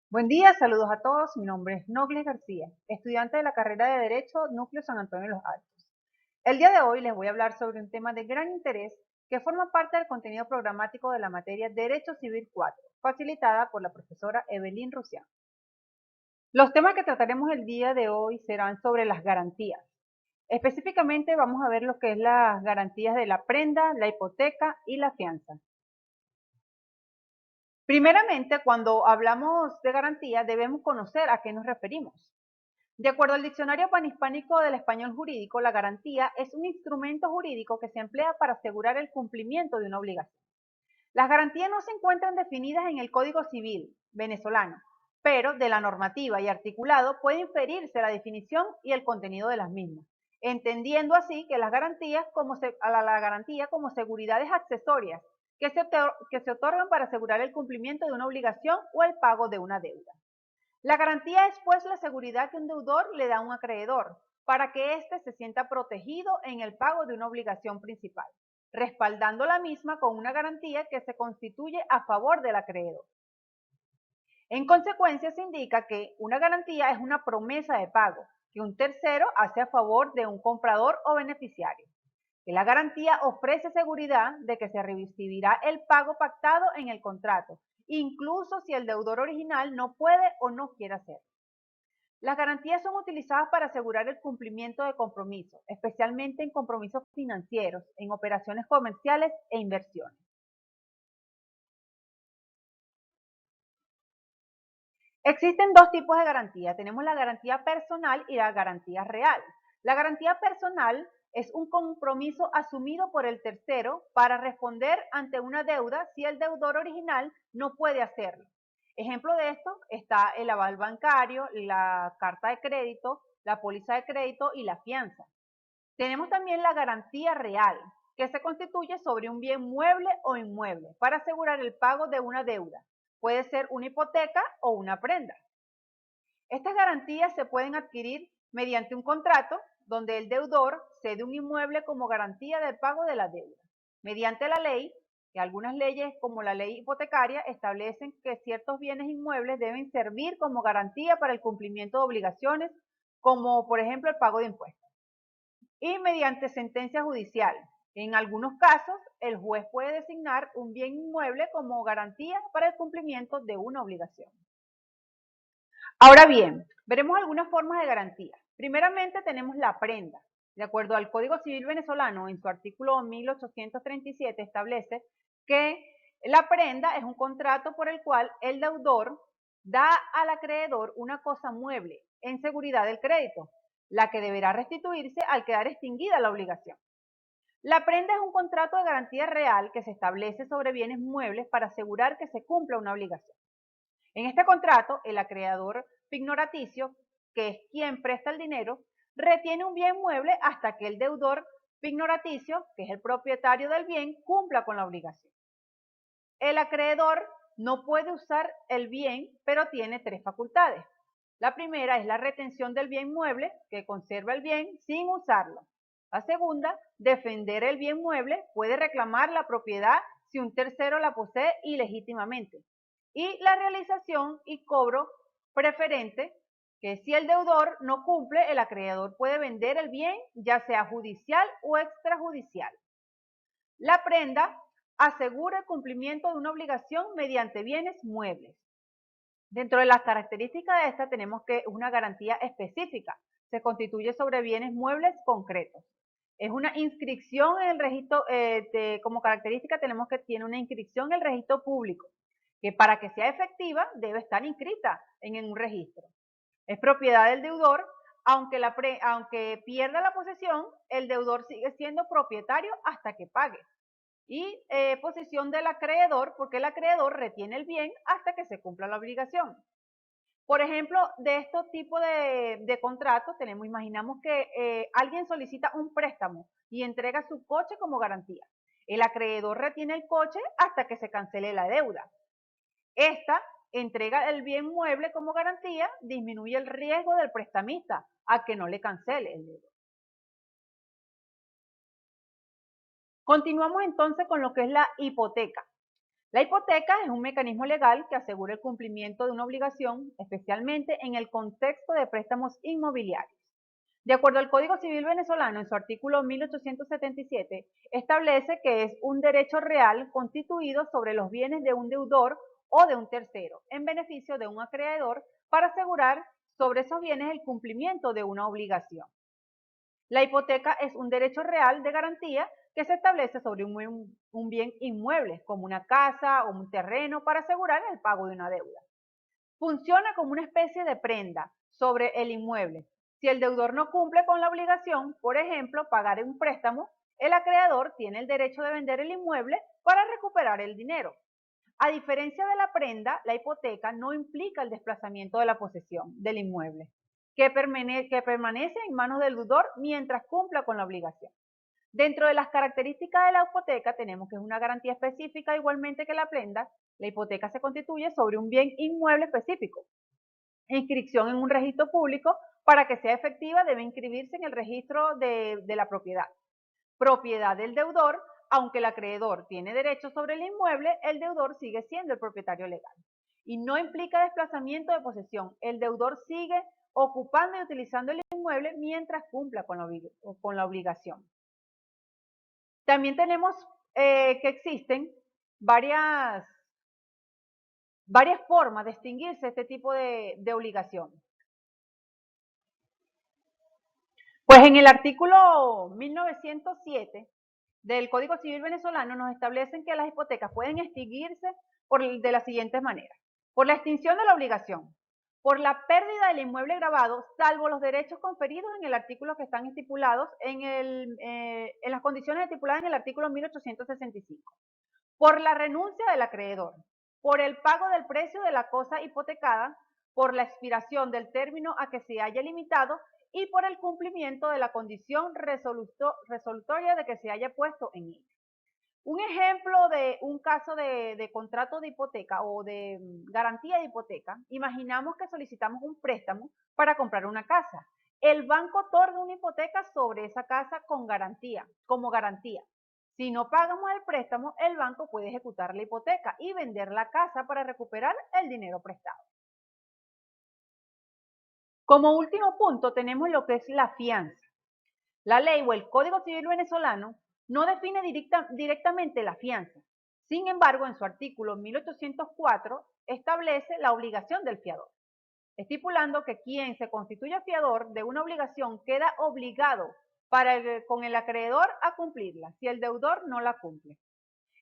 Buen día, saludos a todos. Mi nombre es Nogles García, estudiante de la carrera de Derecho Núcleo San Antonio de los Altos. El día de hoy les voy a hablar sobre un tema de gran interés que forma parte del contenido programático de la materia Derecho Civil 4, facilitada por la profesora Evelyn Rusián. Los temas que trataremos el día de hoy serán sobre las garantías. Específicamente vamos a ver lo que es las garantías de la prenda, la hipoteca y la fianza. Primeramente, cuando hablamos de garantía, debemos conocer a qué nos referimos. De acuerdo al Diccionario Panhispánico del Español Jurídico, la garantía es un instrumento jurídico que se emplea para asegurar el cumplimiento de una obligación. Las garantías no se encuentran definidas en el Código Civil venezolano, pero de la normativa y articulado puede inferirse la definición y el contenido de las mismas, entendiendo así que las garantías la garantía como seguridades accesorias que se otorgan para asegurar el cumplimiento de una obligación o el pago de una deuda. La garantía es pues la seguridad que un deudor le da a un acreedor para que éste se sienta protegido en el pago de una obligación principal, respaldando la misma con una garantía que se constituye a favor del acreedor. En consecuencia, se indica que una garantía es una promesa de pago que un tercero hace a favor de un comprador o beneficiario. Que la garantía ofrece seguridad de que se recibirá el pago pactado en el contrato, incluso si el deudor original no puede o no quiere hacerlo. Las garantías son utilizadas para asegurar el cumplimiento de compromisos, especialmente en compromisos financieros, en operaciones comerciales e inversiones. Existen dos tipos de garantía. Tenemos la garantía personal y la garantía real. La garantía personal es un compromiso asumido por el tercero para responder ante una deuda si el deudor original no puede hacerlo. Ejemplo de esto está el aval bancario, la carta de crédito, la póliza de crédito y la fianza. Tenemos también la garantía real, que se constituye sobre un bien mueble o inmueble para asegurar el pago de una deuda. Puede ser una hipoteca o una prenda. Estas garantías se pueden adquirir mediante un contrato donde el deudor cede un inmueble como garantía del pago de la deuda. Mediante la ley, que algunas leyes como la ley hipotecaria establecen que ciertos bienes inmuebles deben servir como garantía para el cumplimiento de obligaciones, como por ejemplo el pago de impuestos. Y mediante sentencia judicial. En algunos casos, el juez puede designar un bien inmueble como garantía para el cumplimiento de una obligación. Ahora bien, veremos algunas formas de garantía. Primeramente tenemos la prenda. De acuerdo al Código Civil venezolano, en su artículo 1837 establece que la prenda es un contrato por el cual el deudor da al acreedor una cosa mueble en seguridad del crédito, la que deberá restituirse al quedar extinguida la obligación. La prenda es un contrato de garantía real que se establece sobre bienes muebles para asegurar que se cumpla una obligación. En este contrato, el acreedor pignoraticio, que es quien presta el dinero, retiene un bien mueble hasta que el deudor pignoraticio, que es el propietario del bien, cumpla con la obligación. El acreedor no puede usar el bien, pero tiene tres facultades. La primera es la retención del bien mueble, que conserva el bien sin usarlo. La segunda, defender el bien mueble, puede reclamar la propiedad si un tercero la posee ilegítimamente. Y la realización y cobro preferente, que si el deudor no cumple, el acreedor puede vender el bien, ya sea judicial o extrajudicial. La prenda asegura el cumplimiento de una obligación mediante bienes muebles. Dentro de las características de esta tenemos que es una garantía específica. Se constituye sobre bienes muebles concretos. Es una inscripción en el registro, como característica tenemos que tiene una inscripción en el registro público, que para que sea efectiva debe estar inscrita en un registro. Es propiedad del deudor, aunque pierda la posesión, el deudor sigue siendo propietario hasta que pague. Y posesión del acreedor, porque el acreedor retiene el bien hasta que se cumpla la obligación. Por ejemplo, de estos tipos de contratos, imaginamos que alguien solicita un préstamo y entrega su coche como garantía. El acreedor retiene el coche hasta que se cancele la deuda. Esta entrega el bien mueble como garantía, disminuye el riesgo del prestamista a que no le cancele el deuda. Continuamos entonces con lo que es la hipoteca. La hipoteca es un mecanismo legal que asegura el cumplimiento de una obligación, especialmente en el contexto de préstamos inmobiliarios. De acuerdo al Código Civil venezolano, en su artículo 1877, establece que es un derecho real constituido sobre los bienes de un deudor o de un tercero, en beneficio de un acreedor, para asegurar sobre esos bienes el cumplimiento de una obligación. La hipoteca es un derecho real de garantía que se establece sobre un bien inmueble, como una casa o un terreno, para asegurar el pago de una deuda. Funciona como una especie de prenda sobre el inmueble. Si el deudor no cumple con la obligación, por ejemplo, pagar un préstamo, el acreedor tiene el derecho de vender el inmueble para recuperar el dinero. A diferencia de la prenda, la hipoteca no implica el desplazamiento de la posesión del inmueble, que permanece en manos del deudor mientras cumpla con la obligación. Dentro de las características de la hipoteca tenemos que es una garantía específica, igualmente que la prenda. La hipoteca se constituye sobre un bien inmueble específico. Inscripción en un registro público. Para que sea efectiva debe inscribirse en el registro de la propiedad. Propiedad del deudor. Aunque el acreedor tiene derecho sobre el inmueble, el deudor sigue siendo el propietario legal. Y no implica desplazamiento de posesión. El deudor sigue ocupando y utilizando el inmueble mientras cumpla con la obligación. También tenemos que existen varias formas de extinguirse este tipo de obligación. Pues en el artículo 1907 del Código Civil venezolano nos establecen que las hipotecas pueden extinguirse de las siguientes maneras. Por la extinción de la obligación, por la pérdida del inmueble grabado, salvo los derechos conferidos en el artículo que están estipulados en las condiciones estipuladas en el artículo 1865. Por la renuncia del acreedor, por el pago del precio de la cosa hipotecada, por la expiración del término a que se haya limitado y por el cumplimiento de la condición resolutoria de que se haya puesto en ella. Un ejemplo de un caso de contrato de hipoteca o de garantía de hipoteca, imaginamos que solicitamos un préstamo para comprar una casa. El banco otorga una hipoteca sobre esa casa con garantía, como garantía. Si no pagamos el préstamo, el banco puede ejecutar la hipoteca y vender la casa para recuperar el dinero prestado. Como último punto tenemos lo que es la fianza. La ley o el Código Civil venezolano no define directamente la fianza. Sin embargo, en su artículo 1804 establece la obligación del fiador, estipulando que quien se constituya fiador de una obligación queda obligado con el acreedor a cumplirla si el deudor no la cumple.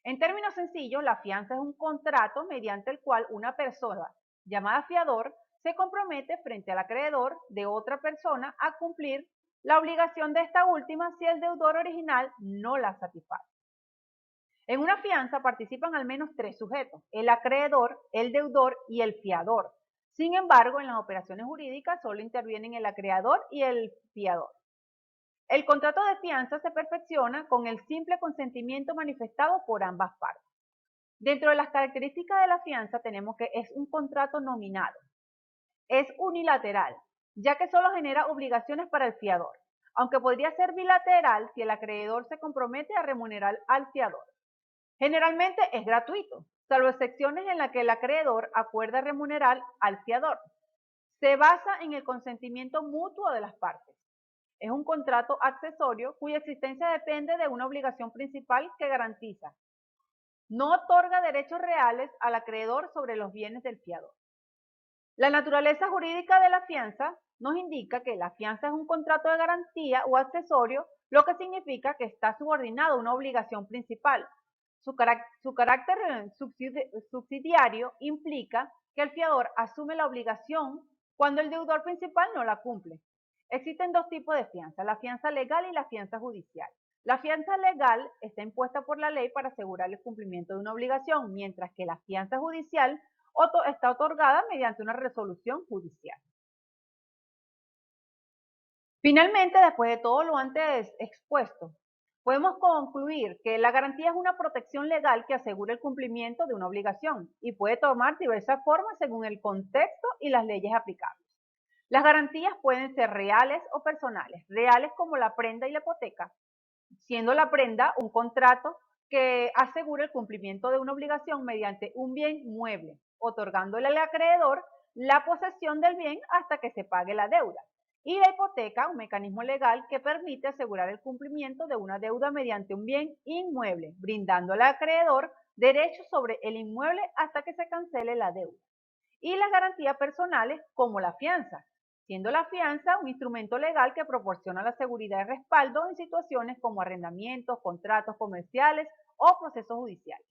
En términos sencillos, la fianza es un contrato mediante el cual una persona llamada fiador se compromete frente al acreedor de otra persona a cumplir la obligación de esta última si el deudor original no la satisface. En una fianza participan al menos tres sujetos: el acreedor, el deudor y el fiador. Sin embargo, en las operaciones jurídicas solo intervienen el acreedor y el fiador. El contrato de fianza se perfecciona con el simple consentimiento manifestado por ambas partes. Dentro de las características de la fianza tenemos que es un contrato nominado. Es unilateral, ya que solo genera obligaciones para el fiador, aunque podría ser bilateral si el acreedor se compromete a remunerar al fiador. Generalmente es gratuito, salvo excepciones en las que el acreedor acuerda remunerar al fiador. Se basa en el consentimiento mutuo de las partes. Es un contrato accesorio cuya existencia depende de una obligación principal que garantiza. No otorga derechos reales al acreedor sobre los bienes del fiador. La naturaleza jurídica de la fianza nos indica que la fianza es un contrato de garantía o accesorio, lo que significa que está subordinado a una obligación principal. Su carácter subsidiario implica que el fiador asume la obligación cuando el deudor principal no la cumple. Existen dos tipos de fianza: la fianza legal y la fianza judicial. La fianza legal está impuesta por la ley para asegurar el cumplimiento de una obligación, mientras que la fianza judicial está otorgada mediante una resolución judicial. Finalmente, después de todo lo antes expuesto, podemos concluir que la garantía es una protección legal que asegura el cumplimiento de una obligación y puede tomar diversas formas según el contexto y las leyes aplicables. Las garantías pueden ser reales o personales. Reales como la prenda y la hipoteca, siendo la prenda un contrato que asegura el cumplimiento de una obligación mediante un bien mueble, otorgándole al acreedor la posesión del bien hasta que se pague la deuda. Y la hipoteca, un mecanismo legal que permite asegurar el cumplimiento de una deuda mediante un bien inmueble, brindando al acreedor derechos sobre el inmueble hasta que se cancele la deuda. Y las garantías personales como la fianza, siendo la fianza un instrumento legal que proporciona la seguridad y respaldo en situaciones como arrendamientos, contratos comerciales o procesos judiciales.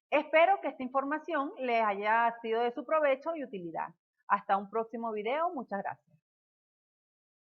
Espero que esta información les haya sido de su provecho y utilidad. Hasta un próximo video. Muchas gracias.